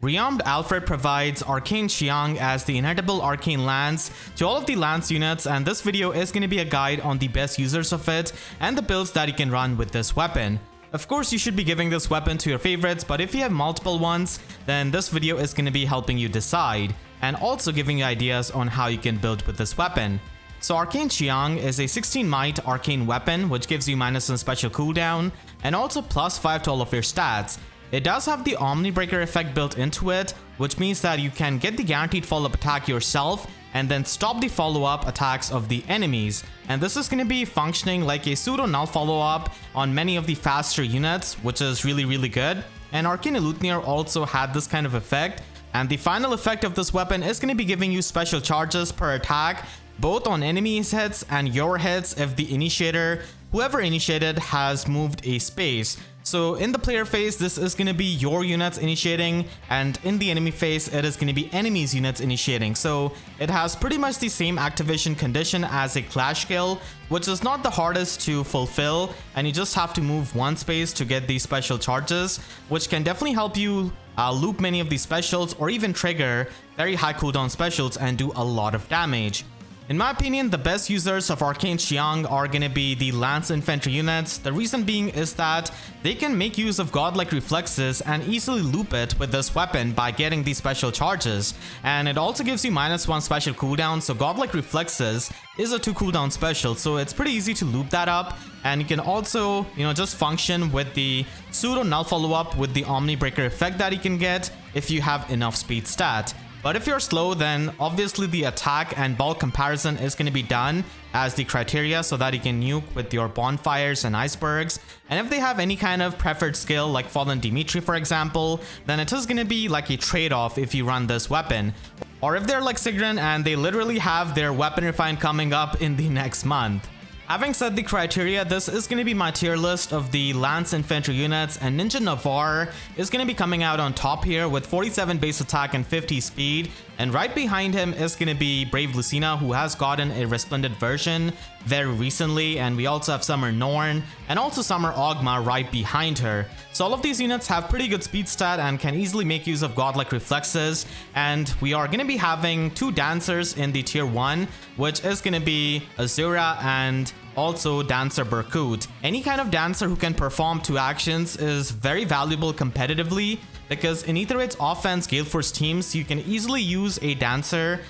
Rearmed Alfred provides Arcane Qiang as the inheritable Arcane Lance to all of the Lance units, and this video is going to be a guide on the best users of it and the builds that you can run with this weapon. Of course, you should be giving this weapon to your favorites, but if you have multiple ones, then this video is going to be helping you decide, and also giving you ideas on how you can build with this weapon. So Arcane Qiang is a 16 might arcane weapon which gives you -1 special cooldown and also +5 to all of your stats. It does have the Omnibreaker effect built into it, which means that you can get the guaranteed follow-up attack yourself and then stop the follow-up attacks of the enemies. And this is going to be functioning like a pseudo-null follow-up on many of the faster units, which is really good. And Arcane Elutineer also had this kind of effect, and the final effect of this weapon is going to be giving you special charges per attack, both on enemies' hits and your hits if the initiator, whoever initiated, has moved a space. So in the player phase, this is going to be your units initiating, and in the enemy phase, it is going to be enemies' units initiating. So it has pretty much the same activation condition as a clash skill, which is not the hardest to fulfill, and you just have to move one space to get these special charges, which can definitely help you loop many of these specials or even trigger very high cooldown specials and do a lot of damage. In my opinion, the best users of Arcane Qiang are going to be the Lance Infantry units. The reason being is that they can make use of godlike reflexes and easily loop it with this weapon by getting these special charges. And it also gives you -1 special cooldown, so godlike reflexes is a 2 cooldown special, so it's pretty easy to loop that up. And you can also, just function with the pseudo null follow-up with the Omnibreaker effect that you can get if you have enough speed stat. But if you're slow, then obviously the attack and bulk comparison is going to be done as the criteria so that you can nuke with your bonfires and icebergs. And if they have any kind of preferred skill like Fallen Dimitri, for example, then it is going to be like a trade-off if you run this weapon. Or if they're like Sigrun and they literally have their weapon refine coming up in the next month. Having said the criteria, this is going to be my tier list of the Lance Infantry units, and Ninja Navarre is going to be coming out on top here with 47 base attack and 50 speed, and right behind him is going to be Brave Lucina, who has gotten a resplendent version very recently, and we also have Summer Norne and also Summer Ogma right behind her. So all of these units have pretty good speed stat and can easily make use of godlike reflexes, and we are going to be having 2 dancers in the tier 1, which is going to be Azura and also Dancer Berkut. Any kind of dancer who can perform 2 actions is very valuable competitively, because in Ether 8's offense Gale Force teams, you can easily use a dancer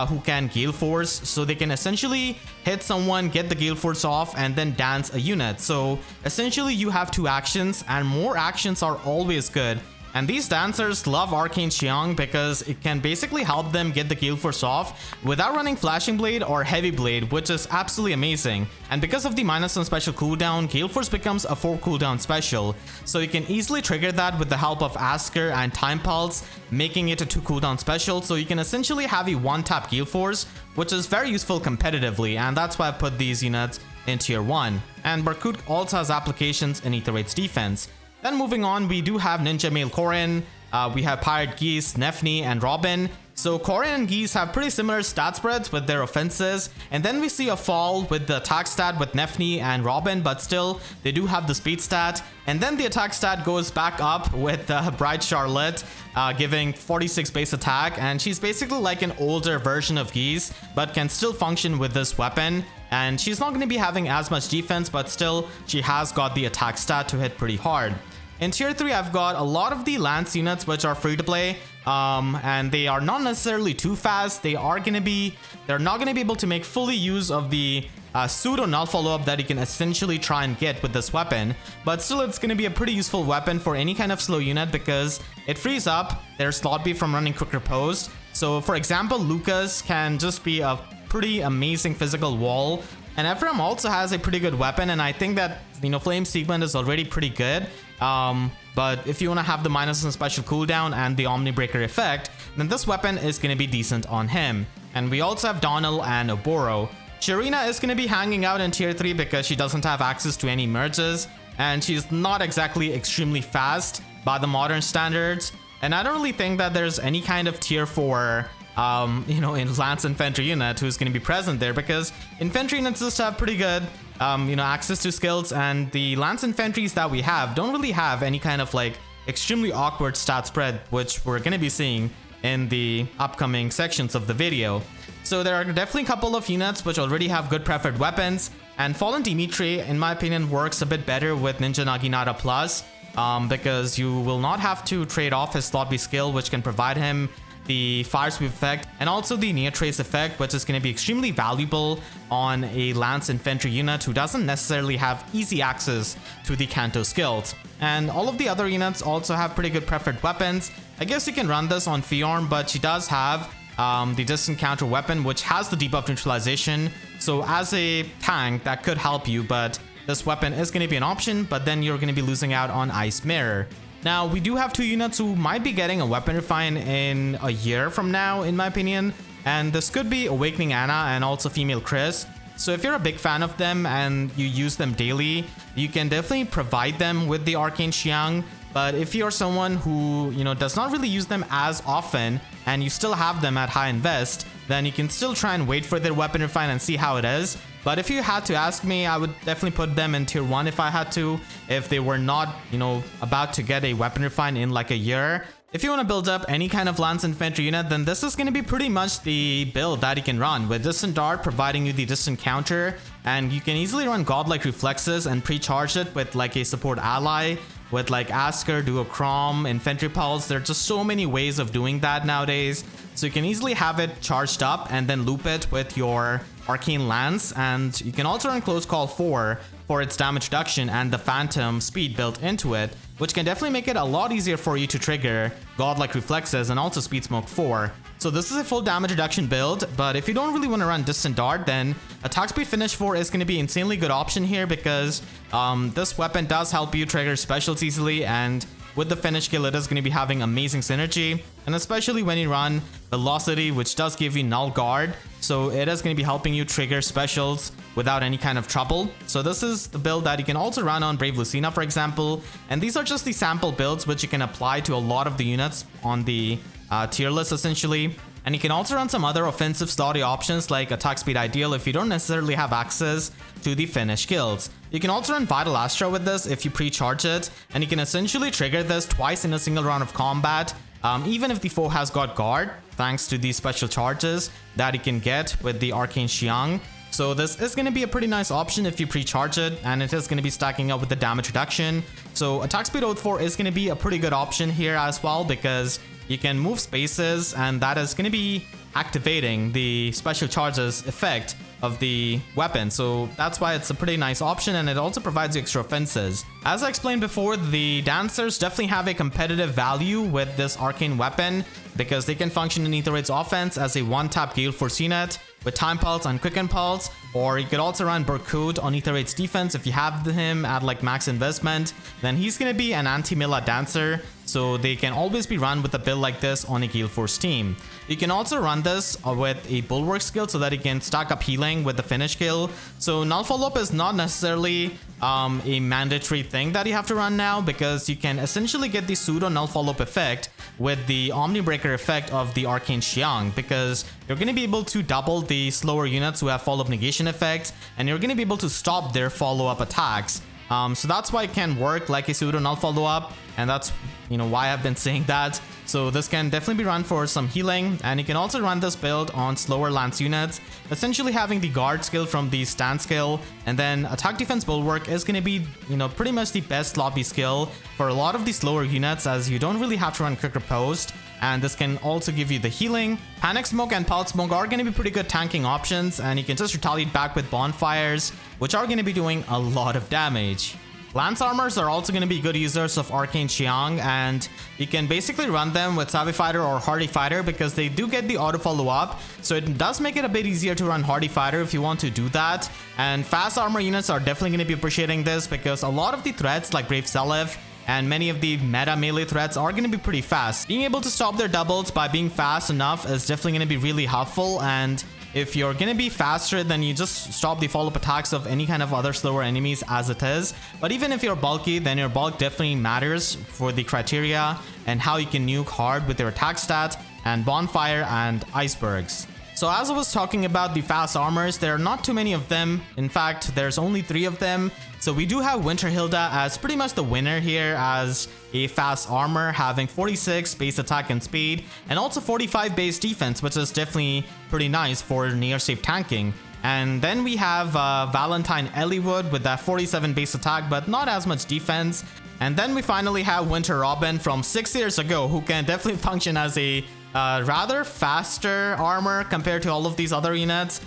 who can Gale Force, so they can essentially hit someone, get the Gale Force off, and then dance a unit. So essentially you have 2 actions, and more actions are always good. And these dancers love Arcane Qiang because it can basically help them get the Gale Force off without running Flashing Blade or Heavy Blade, which is absolutely amazing. And because of the -1 special cooldown, Gale Force becomes a 4 cooldown special. So you can easily trigger that with the help of Asker and Time Pulse, making it a 2 cooldown special. So you can essentially have a 1-tap Gale Force, which is very useful competitively, and that's why I put these units in tier 1. And Berkut also has applications in Ether 8's defense. Then moving on, we do have Ninja Male Corrin, we have Pirate Geese, Nefni, and Robin. So Corrin and Geese have pretty similar stat spreads with their offenses, and then we see a fall with the attack stat with Nefni and Robin, but still they do have the speed stat. And then the attack stat goes back up with Bright Charlotte, giving 46 base attack, and she's basically like an older version of Geese, but can still function with this weapon. And she's not going to be having as much defense, but still she has got the attack stat to hit pretty hard. In tier 3, I've got a lot of the Lance units which are free to play, and they are not necessarily too fast. They're not going to be able to make fully use of the pseudo null follow-up that you can essentially try and get with this weapon, but still it's going to be a pretty useful weapon for any kind of slow unit because it frees up their slot B from running quicker post. So for example, Lucas can just be a pretty amazing physical wall, and Ephraim also has a pretty good weapon, and I think that Flame Segment is already pretty good. But if you want to have the -1 special cooldown and the Omnibreaker effect, then this weapon is going to be decent on him. And we also have Donald and Oboro. Sharina is going to be hanging out in tier 3 because she doesn't have access to any merges, and she's not exactly extremely fast by the modern standards. And I don't really think that there's any kind of tier 4 in Lance Infantry unit who's going to be present there, because Infantry units just have pretty good access to skills, and the Lance Infantries that we have don't really have any kind of like extremely awkward stat spread, which we're going to be seeing in the upcoming sections of the video. So there are definitely a couple of units which already have good preferred weapons, and Fallen Dimitri, in my opinion, works a bit better with Ninja Naginata Plus, because you will not have to trade off his slot B skill, which can provide him the fire sweep effect and also the near trace effect, which is going to be extremely valuable on a Lance infantry unit who doesn't necessarily have easy access to the Kanto skills. And all of the other units also have pretty good preferred weapons. I guess you can run this on Fiorm, but she does have the distant counter weapon, which has the debuff neutralization. So as a tank, that could help you, but this weapon is going to be an option, but then you're going to be losing out on Ice Mirror. Now, we do have two units who might be getting a weapon refine in a year from now, in my opinion. And this could be Awakening Anna and also Female Chris. So if you're a big fan of them and you use them daily, you can definitely provide them with the Arcane Qiang. But if you're someone who, does not really use them as often and you still have them at high invest, then you can still try and wait for their weapon refine and see how it is. But if you had to ask me, I would definitely put them in tier 1 if I had to, if they were not, about to get a weapon refine in like a year. If you want to build up any kind of Lance Infantry unit, then this is going to be pretty much the build that you can run, with Distant Dart providing you the distant counter, and you can easily run Godlike Reflexes and pre-charge it with like a support ally, with like Asker, Duocrom, Infantry Pulse. There are just so many ways of doing that nowadays. So you can easily have it charged up and then loop it with your Arcane Lance, and you can also run Close Call 4 for its damage reduction and the Phantom speed built into it, which can definitely make it a lot easier for you to trigger Godlike Reflexes and also Speed Smoke 4. So this is a full damage reduction build, but if you don't really want to run Distant Dart, then Attack Speed Finish 4 is going to be an insanely good option here, because this weapon does help you trigger specials easily, and with the finish skill, it is going to be having amazing synergy, and especially when you run Velocity, which does give you Null Guard, so it is going to be helping you trigger specials without any kind of trouble. So this is the build that you can also run on Brave Lucina, for example, and these are just the sample builds which you can apply to a lot of the units on the tier list essentially. And you can also run some other offensive slotty options like Attack Speed Ideal if you don't necessarily have access to the finish skills. You can also run Vital Astra with this if you pre-charge it, and you can essentially trigger this twice in a single round of combat, even if the foe has got guard, thanks to these special charges that you can get with the Arcane Qiang. So this is going to be a pretty nice option if you pre-charge it, and it is going to be stacking up with the damage reduction. So Attack Speed Oath 4 is going to be a pretty good option here as well, because you can move spaces, and that is going to be activating the special charges effect of the weapon. So that's why it's a pretty nice option, and it also provides you extra offenses. As I explained before, the dancers definitely have a competitive value with this arcane weapon, because they can function in Ether Raid's offense as a one-tap Gale Force unit with Time Pulse and Quicken Pulse, or you could also run Berkut on Ether Raid's defense if you have him at like max investment. Then he's going to be an anti-Mila dancer, so they can always be run with a build like this on a Gale Force team. You can also run this with a Bulwark skill so that you can stack up healing with the finish skill. So Null Follow-Up is not necessarily a mandatory thing that you have to run now, because you can essentially get the pseudo Null Follow-Up effect with the Omnibreaker effect of the Arcane Qiang, because you're going to be able to double the slower units who have follow-up negation effects, and you're going to be able to stop their follow-up attacks. So that's why it can work like a pseudo Null Follow-Up, and that's why I've been saying that. So this can definitely be run for some healing, and you can also run this build on slower Lance units, essentially having the guard skill from the stand skill, and then attack defense bulwark is going to be pretty much the best lobby skill for a lot of the slower units, as you don't really have to run quick riposte. And this can also give you the healing. Panic Smoke and Pulse Smoke are going to be pretty good tanking options, and you can just retaliate back with bonfires, which are going to be doing a lot of damage. Lance Armors are also going to be good users of Arcane Qiang, and you can basically run them with Savvy Fighter or Hardy Fighter, because they do get the auto follow up, so it does make it a bit easier to run Hardy Fighter if you want to do that. And fast armor units are definitely going to be appreciating this, because a lot of the threats like Brave Seliph and many of the meta melee threats are going to be pretty fast. Being able to stop their doubles by being fast enough is definitely going to be really helpful, and if you're going to be faster, then you just stop the follow-up attacks of any kind of other slower enemies as it is. But even if you're bulky, then your bulk definitely matters for the criteria and how you can nuke hard with your attack stat and bonfire and icebergs. So as I was talking about the fast armors, there are not too many of them. In fact, there's only 3 of them. So we do have Winter Hilda as pretty much the winner here as a fast armor, having 46 base attack and speed, and also 45 base defense, which is definitely pretty nice for near safe tanking. And then we have Valentine Eliwood with that 47 base attack, but not as much defense. And then we finally have Winter Robin from 6 years ago, who can definitely function as a rather faster armor compared to all of these other units.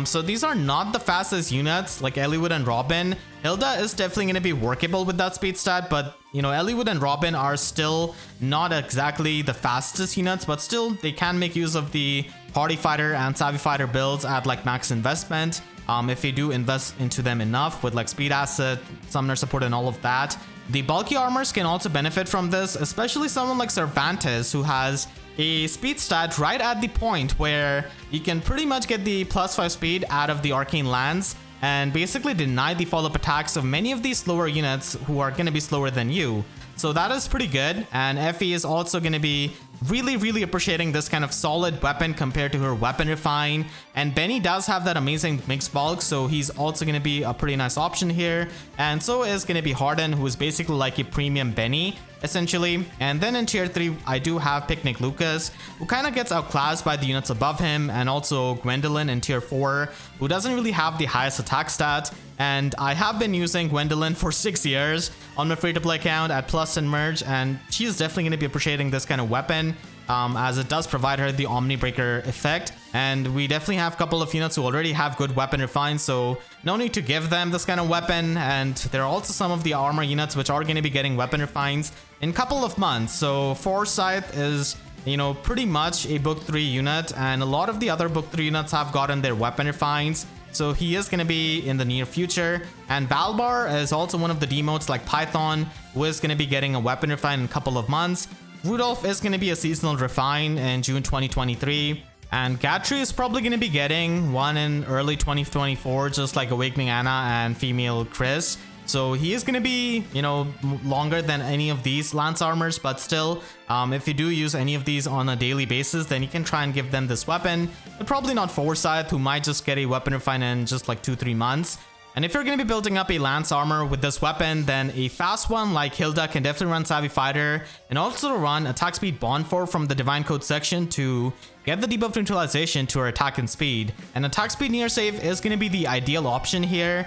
So these are not the fastest units like Eliwood and Robin. Hilda is definitely going to be workable with that speed stat, but you know, Eliwood and Robin are still not exactly the fastest units, but still they can make use of the Hardy Fighter and Savvy Fighter builds at like max investment. If you do invest into them enough with like speed asset, summoner support and all of that. The bulky armors can also benefit from this, especially someone like Cervantes who has a speed stat right at the point where you can pretty much get the +5 speed out of the Arcane Lance and basically deny the follow-up attacks of many of these slower units who are going to be slower than you. So that is pretty good, and Effie is also going to be really appreciating this kind of solid weapon compared to her weapon refine. And Benny does have that amazing mixed bulk, so he's also going to be a pretty nice option here. And so is going to be Harden, who is basically like a premium Benny essentially. And then in tier 3 I do have Picnic Lucas, who kind of gets outclassed by the units above him, and also Gwendolyn in tier 4, who doesn't really have the highest attack stat. And I have been using Gwendolyn for 6 years on my free-to-play account at Plus and Merge, and she is definitely going to be appreciating this kind of weapon, as it does provide her the Omnibreaker effect. And we definitely have a couple of units who already have good weapon refine, so no need to give them this kind of weapon. And there are also some of the armor units which are going to be getting weapon refines in a couple of months. So Forsyth is, you know, pretty much a book 3 unit, and a lot of the other book 3 units have gotten their weapon refines, so he is going to be in the near future. And Valbar is also one of the demotes like Python, who is going to be getting a weapon refine in a couple of months. Rudolph is going to be a seasonal refine in June 2023. And Gatry is probably going to be getting one in early 2024, just like Awakening Anna and Female Chris. So he is going to be, you know, longer than any of these Lance armors, but still, if you do use any of these on a daily basis, then you can try and give them this weapon. But probably not Forsyth, who might just get a weapon refine in just like 2-3 months. And if you're going to be building up a Lance armor with this weapon, then a fast one like Hilda can definitely run Savvy Fighter, and also run Attack Speed Bond 4 from the Divine Code section to get the debuff neutralization to her attack and speed. And Attack Speed Near Save is going to be the ideal option here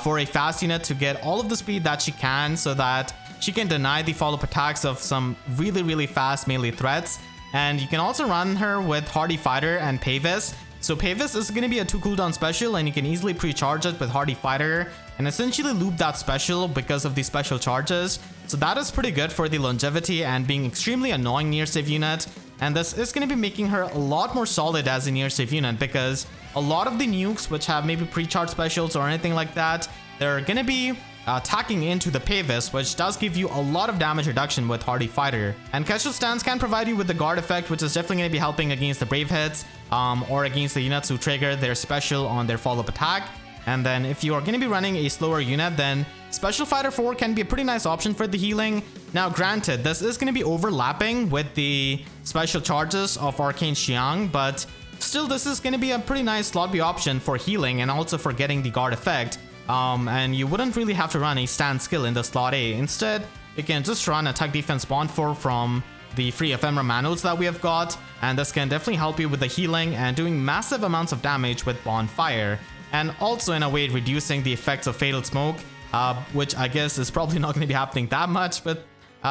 for a fast unit to get all of the speed that she can, so that she can deny the follow-up attacks of some really fast melee threats. And you can also run her with Hardy Fighter and Pavis. So Pavis is going to be a 2 cooldown special, and you can easily pre-charge it with Hardy Fighter and essentially loop that special because of the special charges. So that is pretty good for the longevity and being extremely annoying near save unit. And this is going to be making her a lot more solid as a near save unit, because a lot of the nukes which have maybe pre-charge specials or anything like that, they're going to be attacking into the Pavis, which does give you a lot of damage reduction with Hardy Fighter. And Kesha's Stance can provide you with the guard effect, which is definitely going to be helping against the brave hits, or against the units who trigger their special on their follow-up attack. And then if you are going to be running a slower unit, then Special Fighter 4 can be a pretty nice option for the healing. Now granted, this is going to be overlapping with the special charges of Arcane Qiang, but still this is going to be a pretty nice slot B option for healing and also for getting the guard effect. And you wouldn't really have to run a stand skill in the slot A. Instead, you can just run Attack Defense Bond 4 from the free ephemera manuals that we have got, and this can definitely help you with the healing and doing massive amounts of damage with Bonfire, and also in a way reducing the effects of Fatal Smoke, which I guess is probably not going to be happening that much with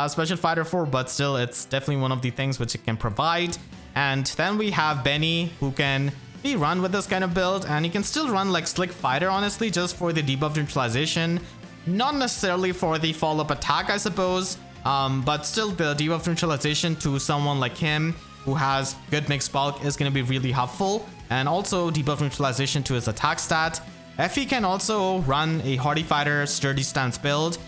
Special Fighter 4, but still it's definitely one of the things which it can provide. And then we have Benny, who can be run with this kind of build, and you can still run like Slick Fighter honestly, just for the debuff neutralization, not necessarily for the follow-up attack I suppose, but still the debuff neutralization to someone like him who has good mixed bulk is going to be really helpful, and also debuff neutralization to his attack stat. Effie can also run a Hardy Fighter Sturdy Stance build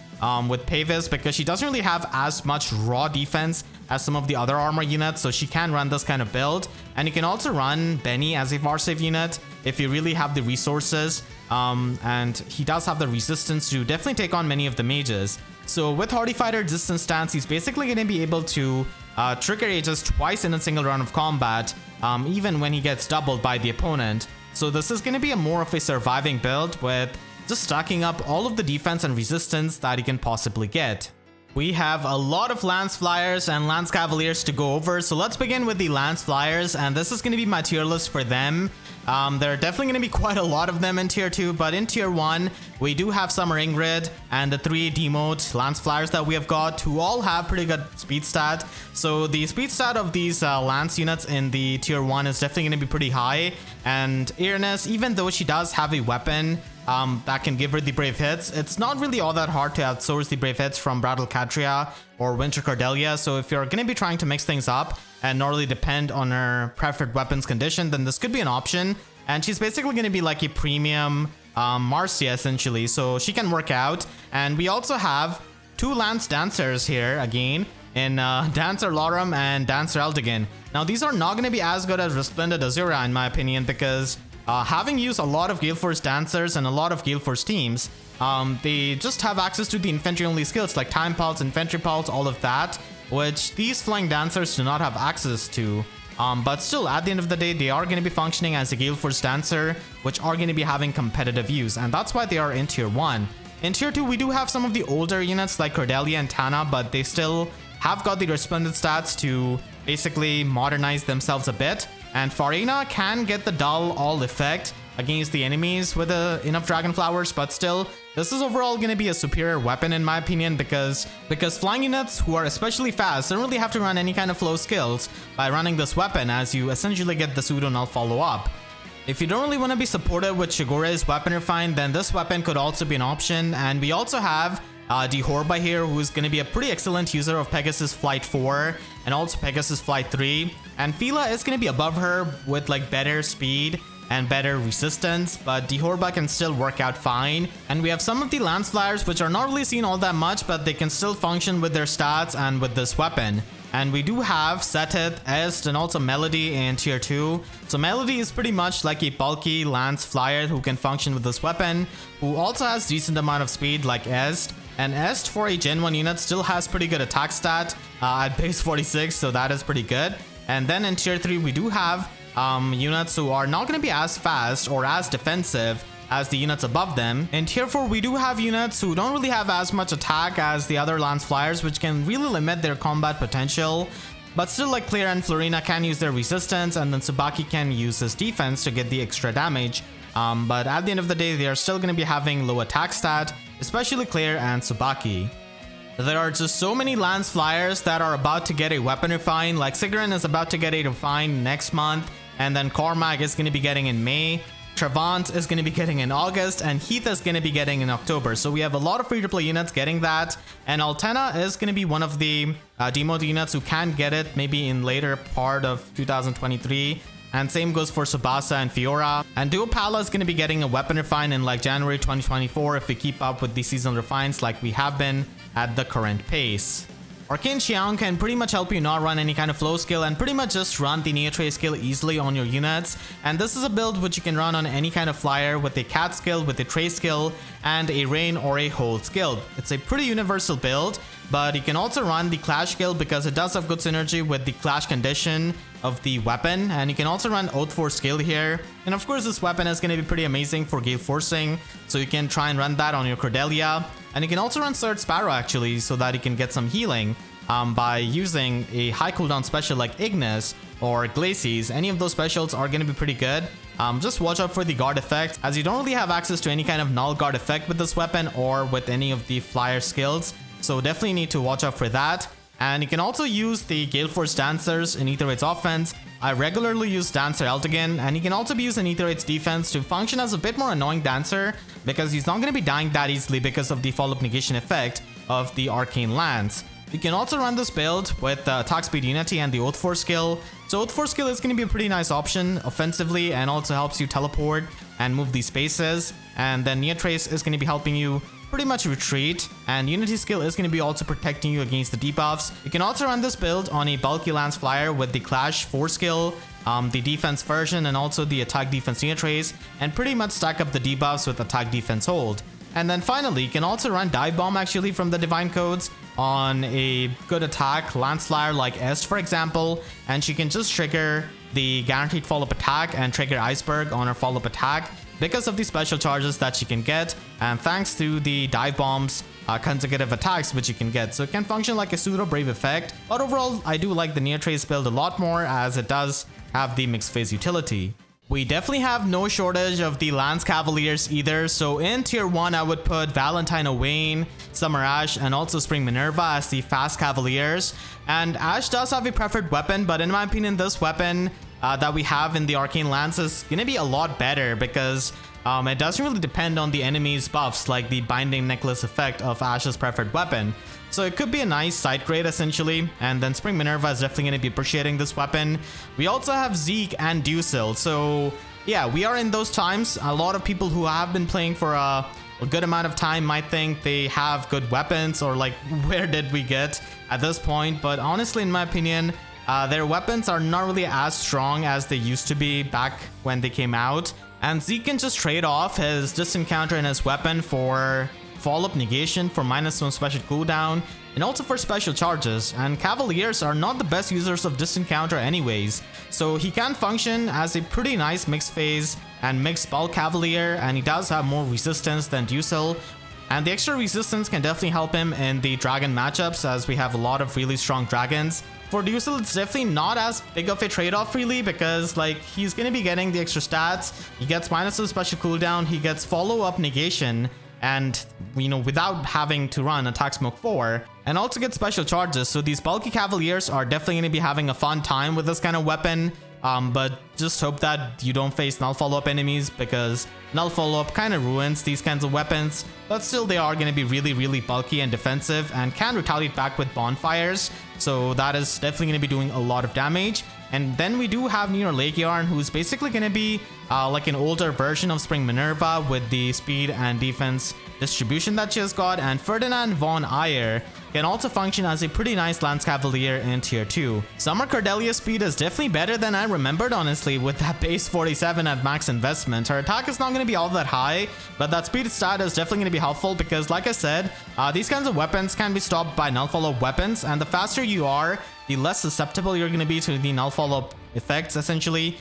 with Pavis, because she doesn't really have as much raw defense as some of the other armor units, so she can run this kind of build. And you can also run Benny as a var save unit if you really have the resources, and he does have the resistance to definitely take on many of the mages. So with Hardy Fighter Distance Stance, he's basically going to be able to trigger Aegis twice in a single round of combat, even when he gets doubled by the opponent. So this is going to be a more of a surviving build with just stacking up all of the defense and resistance that he can possibly get. We have a lot of Lance Flyers and Lance Cavaliers to go over, so let's begin with the Lance Flyers, and this is going to be my tier list for them. There are definitely going to be quite a lot of them in tier 2, but in tier 1, we do have Summer Ingrid and the 3 demote Lance Flyers that we have got, who all have pretty good speed stat. So the speed stat of these Lance units in the tier 1 is definitely going to be pretty high, and Earnest, even though she does have a weapon that can give her the brave hits, it's not really all that hard to outsource the brave hits from Brattle Katria or Winter Cordelia. So if you're going to be trying to mix things up and not really depend on her preferred weapons condition, then this could be an option. And she's basically going to be like a premium Marcia essentially, so she can work out. And we also have 2 Lance Dancers here again in Dancer Lorum and Dancer Eldigan. Now these are not going to be as good as Resplendent Azura in my opinion, because having used a lot of Gale Force Dancers and a lot of Gale Force teams, they just have access to the infantry only skills like Time Pulse, Infantry Pulse, all of that, which these Flying Dancers do not have access to. But still, at the end of the day, they are going to be functioning as a Gale Force Dancer, which are going to be having competitive use, and that's why they are in tier 1. In tier 2, we do have some of the older units like Cordelia and Tana, but they still have got the Resplendent stats to basically modernize themselves a bit. And Farina can get the dull all effect against the enemies with enough dragon flowers, but still, this is overall going to be a superior weapon in my opinion, because flying units who are especially fast don't really have to run any kind of flow skills by running this weapon, as you essentially get the pseudo null follow up. If you don't really want to be supported with Shigore's weapon refine, then this weapon could also be an option. And we also have Dehorba here, who's going to be a pretty excellent user of Pegasus Flight 4 and also Pegasus Flight 3. And Fila is going to be above her with like better speed and better resistance, but Dehorba can still work out fine. And we have some of the Lance Flyers which are not really seen all that much, but they can still function with their stats and with this weapon. And we do have Seteth, Est, and also Melody in tier 2. So Melody is pretty much like a bulky Lance Flyer who can function with this weapon, who also has decent amount of speed like Est. And Est for a Gen 1 unit still has pretty good attack stat at base 46, so that is pretty good. And then in tier 3 we do have units who are not going to be as fast or as defensive as the units above them. In tier 4 we do have units who don't really have as much attack as the other Lance Flyers, which can really limit their combat potential. But still, like Claire and Florina can use their resistance, and then Tsubaki can use his defense to get the extra damage. But at the end of the day, they are still going to be having low attack stat, especially Claire and Tsubaki. There are just so many Lance Flyers that are about to get a weapon refine, like Sigrun is about to get a refine next month, and then Cormac is going to be getting in May. Cervantes is going to be getting in August, and Heath is going to be getting in October. So we have a lot of free-to-play units getting that, and Altena is going to be one of the demoed units who can get it maybe in later part of 2023. And same goes for Subasa and Fiora. And Duopala is going to be getting a weapon refine in like January 2024 if we keep up with the seasonal refines like we have been at the current pace. Arcane Qiang can pretty much help you not run any kind of flow skill and pretty much just run the Neotrace skill easily on your units. And this is a build which you can run on any kind of flyer with a cat skill, with a trace skill, and a rain or a hold skill. It's a pretty universal build, but you can also run the clash skill because it does have good synergy with the clash condition of the weapon. And you can also run Oath Force skill here. And of course this weapon is going to be pretty amazing for gale forcing, so you can try and run that on your Cordelia. And you can also run Sword Sparrow actually, so that you can get some healing by using a high cooldown special like Ignis or Glacies. Any of those specials are going to be pretty good. Just watch out for the guard effect, as you don't really have access to any kind of null guard effect with this weapon or with any of the flyer skills. So definitely need to watch out for that. And you can also use the Gale Force Dancers in Aether Raid's offense. I regularly use Dancer Eldigan, and he can also be used in Aether Raid's defense to function as a bit more annoying Dancer, because he's not going to be dying that easily because of the follow-up negation effect of the Arcane Lance. You can also run this build with attack speed unity and the Oath Force skill. So Oath Force skill is going to be a pretty nice option offensively, and also helps you teleport and move these spaces. And then Neotrace is going to be helping you pretty much retreat, and Unity skill is going to be also protecting you against the debuffs. You can also run this build on a bulky Lance Flyer with the Clash 4 skill, the defense version, and also the attack defense Neotrace, and pretty much stack up the debuffs with attack defense hold. And then finally, you can also run Dive Bomb actually from the Divine Codes on a good attack, Lance Flyer like Est for example, and she can just trigger the guaranteed follow-up attack and trigger Iceberg on her follow-up attack because of the special charges that she can get, and thanks to the Dive Bomb's consecutive attacks which you can get. So it can function like a pseudo brave effect, but overall I do like the Near Trace build a lot more as it does have the mixed phase utility. We definitely have no shortage of the Lance Cavaliers either, so in tier 1 I would put Valentine Owain, Summer Ash, and also Spring Minerva as the fast Cavaliers. And Ash does have a preferred weapon, but in my opinion this weapon that we have in the Arcane Lance is gonna be a lot better because it doesn't really depend on the enemy's buffs like the Binding Necklace effect of Ash's preferred weapon. So it could be a nice side grade essentially, and then Spring Minerva is definitely going to be appreciating this weapon. We also have Zeke and Duessel, so yeah, we are in those times. A lot of people who have been playing for a good amount of time might think they have good weapons or like where did we get at this point, but honestly in my opinion their weapons are not really as strong as they used to be back when they came out, and Zeke can just trade off his disencounter and his weapon for follow-up negation for -1 special cooldown and also for special charges, and Cavaliers are not the best users of disencounter anyways, so he can function as a pretty nice mixed phase and mixed spell Cavalier, and he does have more resistance than Duessel, and the extra resistance can definitely help him in the dragon matchups as we have a lot of really strong dragons. For Duessel, it's definitely not as big of a trade-off really because like he's gonna be getting the extra stats, he gets -1 special cooldown, he gets follow-up negation, and you know, without having to run Attack Smoke 4, and also get special charges. So these bulky Cavaliers are definitely going to be having a fun time with this kind of weapon, but just hope that you don't face null follow-up enemies because null follow-up kind of ruins these kinds of weapons, but still they are going to be really bulky and defensive and can retaliate back with bonfires, so that is definitely going to be doing a lot of damage. And then we do have Neo Lake Yarn, who's basically going to be like an older version of Spring Minerva with the speed and defense distribution that she has got, and Ferdinand von Ayer can also function as a pretty nice Lance Cavalier in tier 2. Summer Cordelia's speed is definitely better than I remembered honestly with that base 47 at max investment. Her attack is not going to be all that high, but that speed stat is definitely going to be helpful because like I said, these kinds of weapons can be stopped by null follow weapons, and the faster you are, the less susceptible you're going to be to the null follow-up effects essentially.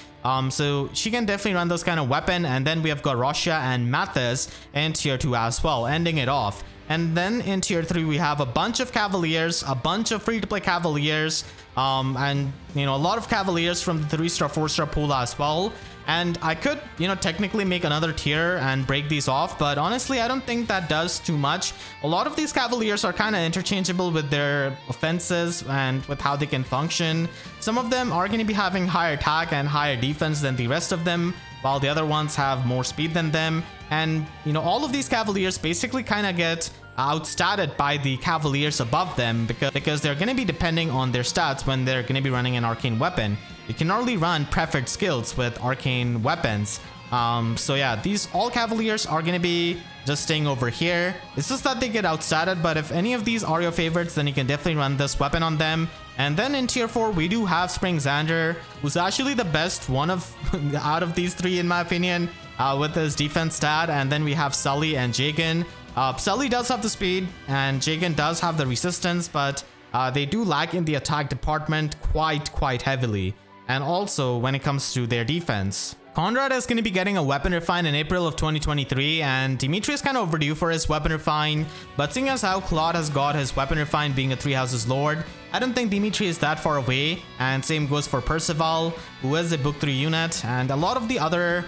So she can definitely run those kind of weapon, and then we have got Russia and Mathis in tier 2 as well, ending it off. And then in tier 3 we have a bunch of Cavaliers, a bunch of free-to-play Cavaliers, and you know, a lot of Cavaliers from the 3-star 4-star pool as well. And I could, you know, technically make another tier and break these off, but honestly I don't think that does too much. A lot of these Cavaliers are kind of interchangeable with their offenses and with how they can function. Some of them are going to be having higher attack and higher defense than the rest of them, while the other ones have more speed than them. And you know, all of these Cavaliers basically kind of get outstatted by the Cavaliers above them because they're going to be depending on their stats when they're going to be running an arcane weapon. You can only run preferred skills with arcane weapons. So yeah, these all Cavaliers are going to be just staying over here. It's just that they get outstatted, but if any of these are your favorites, then you can definitely run this weapon on them. And then in tier 4 we do have Spring Xander, who's actually the best one of out of these three in my opinion, with his defense stat. And then we have Sully and Jagan. Sully does have the speed and Jagan does have the resistance, but they do lag in the attack department quite heavily, and also when it comes to their defense. Conrad is going to be getting a weapon refine in April of 2023, and Dimitri is kind of overdue for his weapon refine, but seeing as how Claude has got his weapon refine being a 3 houses lord, I don't think Dimitri is that far away. And same goes for Percival, who is a book 3 unit, and a lot of the other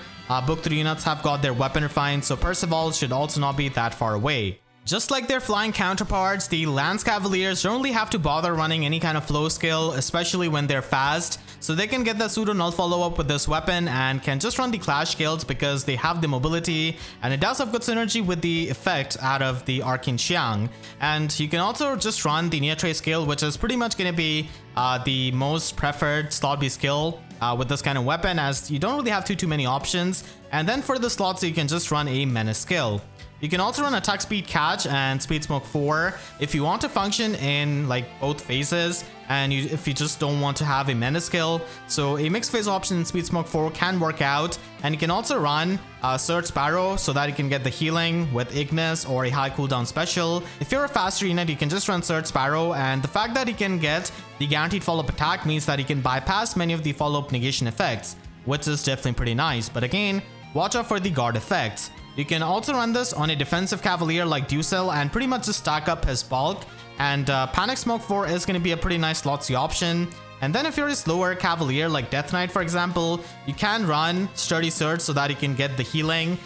book 3 units have got their weapon refine, so Percival should also not be that far away. Just like their flying counterparts, the Lance Cavaliers don't really have to bother running any kind of flow skill, especially when they're fast, so they can get the pseudo null follow-up with this weapon and can just run the clash skills because they have the mobility, and it does have good synergy with the effect out of the Arcane Qiang. And you can also just run the Near Trace skill, which is pretty much going to be the most preferred slot B skill with this kind of weapon, as you don't really have too many options, And then for the slots, you can just run a menace skill. You can also run attack speed catch and speed smoke 4 if you want to function in like both phases, and if you just don't want to have a menace skill. So a mixed phase option in speed smoke 4 can work out. And you can also run Surge Sparrow so that you can get the healing with Ignis or a high cooldown special. If you're a faster unit, you can just run Surge Sparrow, and the fact that you can get the guaranteed follow-up attack means that you can bypass many of the follow-up negation effects, which is definitely pretty nice. But again, watch out for the guard effects. You can also run this on a defensive Cavalier like Duessel and pretty much just stack up his bulk. And Panic Smoke 4 is going to be a pretty nice slotsy option. And then if you're a slower Cavalier like Death Knight, for example, you can run Sturdy Surge so that you can get the healing.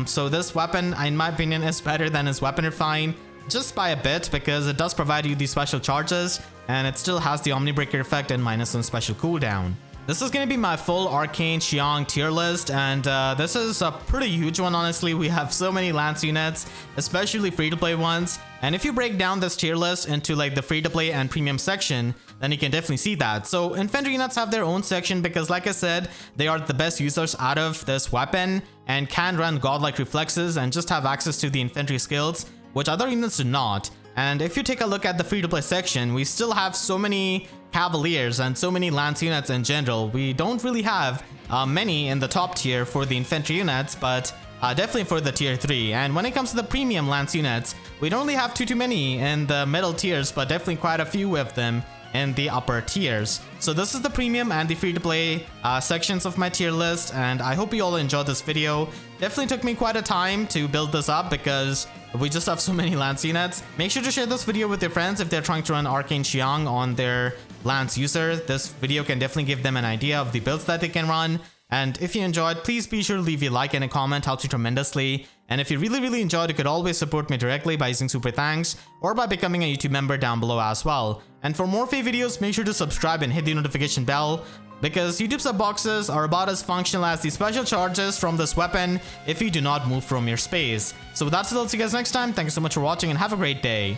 So this weapon, in my opinion, is better than his Weapon Refine, just by a bit, because it does provide you these special charges, and it still has the Omnibreaker effect and -1 special cooldown. This is going to be my full Arcane Qiang tier list, and this is a pretty huge one, honestly. We have so many Lance units, especially free-to-play ones, and if you break down this tier list into like the free-to-play and premium section, then you can definitely see that. So Infantry units have their own section because, like I said, they are the best users out of this weapon and can run godlike reflexes and just have access to the Infantry skills, which other units do not. And if you take a look at the free-to-play section, we still have so many Cavaliers and so many Lance units in general. We don't really have many in the top tier for the Infantry units, but definitely for the tier 3. And when it comes to the premium Lance units, we don't really have too many in the middle tiers, but definitely quite a few of them in the upper tiers. So this is the premium and the free-to-play sections of my tier list, and I hope you all enjoyed this video. Definitely took me quite a time to build this up because we just have so many Lance units. Make sure to share this video with your friends if they're trying to run Arcane Qiang on their Lance user. This video can definitely give them an idea of the builds that they can run. And if you enjoyed, please be sure to leave a like and a comment, helps you tremendously. And if you really enjoyed, you could always support me directly by using Super Thanks or by becoming a YouTube member down below as well. And for more FEH videos, make sure to subscribe and hit the notification bell, because YouTube sub boxes are about as functional as the special charges from this weapon if you do not move from your space. So with that said, I'll see you guys next time. Thank you so much for watching and have a great day.